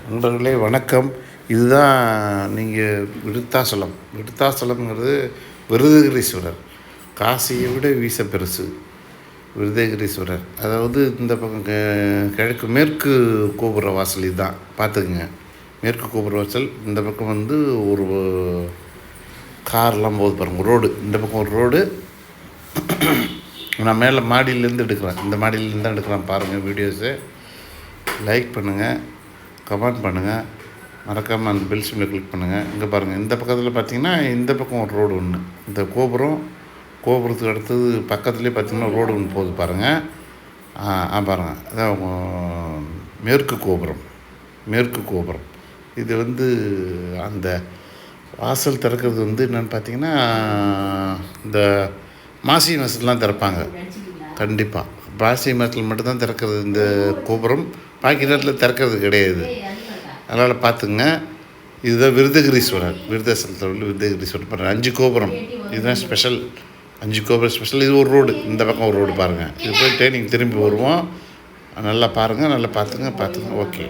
நண்பர்களே வணக்கம். இதுதான் நீங்கள் விருத்தாசலம்ங்கிறது விருதகிரீஸ்வரர். காசியை விட வீச பெருசு விருதகிரீஸ்வரர். அதாவது இந்த பக்கம் கிழக்கு மேற்கு கோபுர வாசல் இதுதான், பார்த்துக்குங்க. மேற்கு கோபுர வாசல் இந்த பக்கம் வந்து ஒரு கார்லாம் போகுது பாருங்கள், ரோடு. இந்த பக்கம் ஒரு ரோடு. நான் மேலே மாடியிலேருந்து எடுக்கிறேன், இந்த மாடியிலேருந்து தான் எடுக்கிறேன். பாருங்கள் வீடியோஸை லைக் பண்ணுங்கள், கமெண்ட் பண்ணுங்கள், மறக்காமல் அந்த பெல் சிம்மில் கிளிக் பண்ணுங்கள். இங்கே பாருங்கள், இந்த பக்கத்தில் பார்த்தீங்கன்னா இந்த பக்கம் ஒரு ரோடு ஒன்று, இந்த கோபுரத்துக்கு அடுத்தது பக்கத்துலேயே பார்த்திங்கன்னா ரோடு ஒன்று போகுது பாருங்கள். பாருங்கள், அதான் மேற்கு கோபுரம். இது வந்து அந்த வாசல் திறக்கிறது வந்து என்னென்னு பார்த்தீங்கன்னா இந்த மாசி மாதத்துலாம் திறப்பாங்க. கண்டிப்பாக மாசி மாதத்தில் மட்டும்தான் திறக்கிறது இந்த கோபுரம். பாக்கி நேரத்தில் திறக்கிறது கிடையாது. அதனால் பார்த்துங்க. இதுதான் விருதகிரீஸ்வரர். விருதாசலத்தில் உள்ள விருதகிரீஸ்வரர் பாருங்கள். 5 கோபுரம். இதுதான் ஸ்பெஷல். 5 கோபுரம் ஸ்பெஷல். இது ஒரு ரோடு, இந்த பக்கம் ஒரு ரோடு பாருங்கள். இது போயிட்டே நீங்கள் திரும்பி வருவோம். நல்லா பாருங்கள், நல்லா பார்த்துங்க. ஓகே.